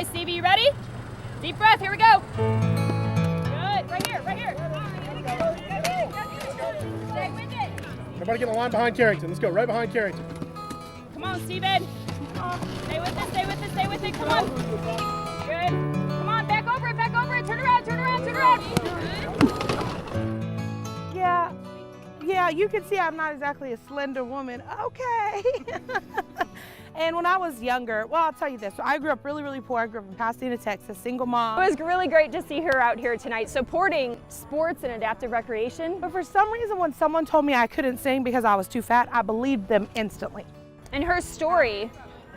right, Stevie, you ready? Deep breath, here we go. Good, right here, right here. Stay with it. Everybody get in line behind Carrington. Let's go, right behind Carrington. Come on, Steven. Stay with it, stay with it, stay with it. Come on. Good. Come on, back over it, back over it. Turn around, turn around, turn around. Yeah, you can see I'm not exactly a slender woman. Okay. And when I was younger, well, I'll tell you this. So I grew up really, really poor. I grew up in Pasadena, Texas, single mom. It was really great to see her out here tonight supporting sports and adaptive recreation. But for some reason, when someone told me I couldn't sing because I was too fat, I believed them instantly. And her story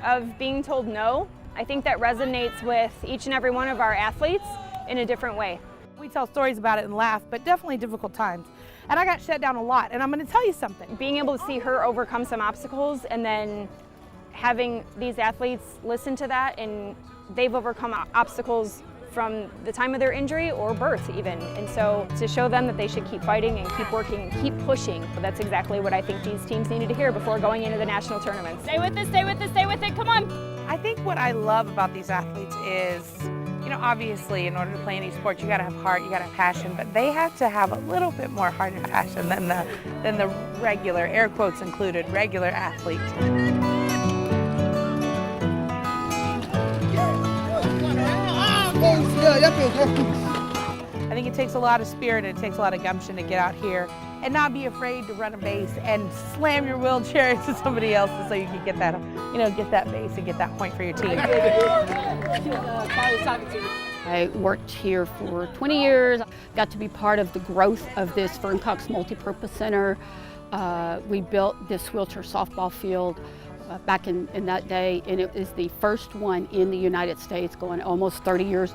of being told no, I think that resonates with each and every one of our athletes in a different way. We tell stories about it and laugh, but definitely difficult times. And I got shut down a lot, and I'm gonna tell you something. Being able to see her overcome some obstacles and then having these athletes listen to that, and they've overcome obstacles from the time of their injury or birth even. And so to show them that they should keep fighting and keep working and keep pushing, that's exactly what I think these teams needed to hear before going into the national tournament. Stay with it, stay with it, stay with it, come on. I think what I love about these athletes is, you know, obviously in order to play any sport, you gotta have heart, you gotta have passion, but they have to have a little bit more heart and passion than the regular, air quotes included, regular athlete. I think it takes a lot of spirit and it takes a lot of gumption to get out here and not be afraid to run a base and slam your wheelchair into somebody else's so you can get that, you know, get that base and get that point for your team. I worked here for 20 years, got to be part of the growth of this Vern Cox Multipurpose Center. We built this wheelchair softball field back in that day, and it is the first one in the United States, going almost 30 years.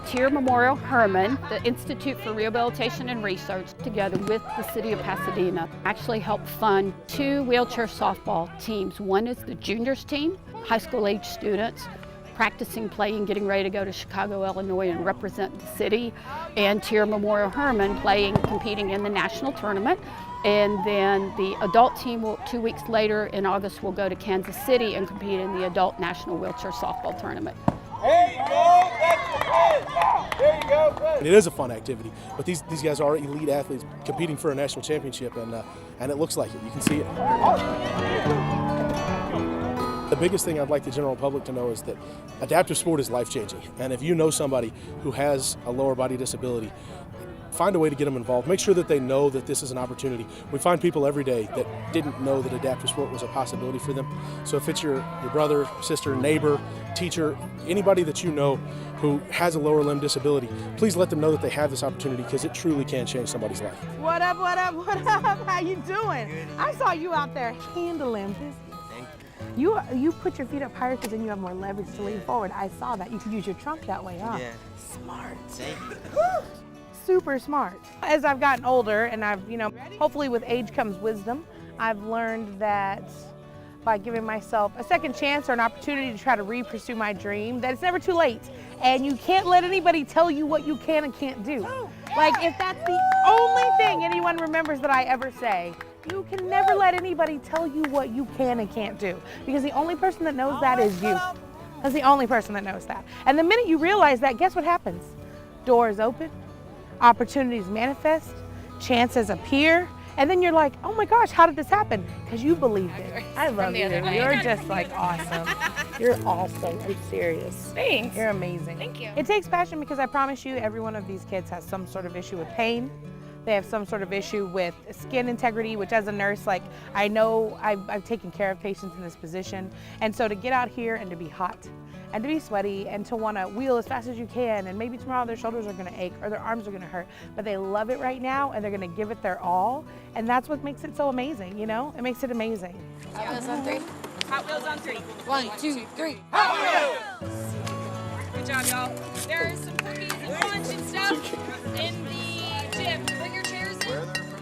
TIRR Memorial Hermann, the Institute for Rehabilitation and Research, together with the City of Pasadena, actually helped fund 2 wheelchair softball teams. One is the juniors team, high school age students, practicing, playing, getting ready to go to Chicago, Illinois and represent the city, and TIRR Memorial Hermann playing, competing in the national tournament. And then the adult team will, 2 weeks later in August, will go to Kansas City and compete in the adult national wheelchair softball tournament. There you go, that's your play. There you go. It is a fun activity, but these guys are elite athletes competing for a national championship, and it looks like it. You can see it. The biggest thing I'd like the general public to know is that adaptive sport is life-changing. And if you know somebody who has a lower body disability, find a way to get them involved. Make sure that they know that this is an opportunity. We find people every day that didn't know that adaptive sport was a possibility for them. So if it's your brother, sister, neighbor, teacher, anybody that you know who has a lower limb disability, please let them know that they have this opportunity, because it truly can change somebody's life. What up, what up, what up? How you doing? Good. I saw you out there handling business. You put your feet up higher because then you have more leverage to lean forward. I saw that. You could use your trunk that way, huh? Yeah. Smart. Thank you. Super smart. As I've gotten older and I've, you know, hopefully with age comes wisdom, I've learned that by giving myself a second chance or an opportunity to try to pursue my dream, that it's never too late. And you can't let anybody tell you what you can and can't do. Like, if that's the only thing anyone remembers that I ever say, you can never let anybody tell you what you can and can't do, because the only person that knows that is you. That's the only person that knows that. And the minute you realize that, guess what happens? Doors open, opportunities manifest, chances appear, and then you're like, oh my gosh, how did this happen? Because you believed it. I love you. You're just like awesome. You're awesome. I'm serious. Thanks. You're amazing. Thank you. It takes passion, because I promise you, every one of these kids has some sort of issue with pain. They have some sort of issue with skin integrity, which as a nurse, like, I know I've taken care of patients in this position. And so to get out here and to be hot and to be sweaty and to want to wheel as fast as you can, and maybe tomorrow their shoulders are going to ache or their arms are going to hurt, but they love it right now and they're going to give it their all. And that's what makes it so amazing, you know? It makes it amazing. Hot Wheels on 3. Hot Wheels on 3. 1, 2, 3. Hot Wheels! Good job, y'all. There's some cookies and lunch and stuff in the gym. Bring your chairs in.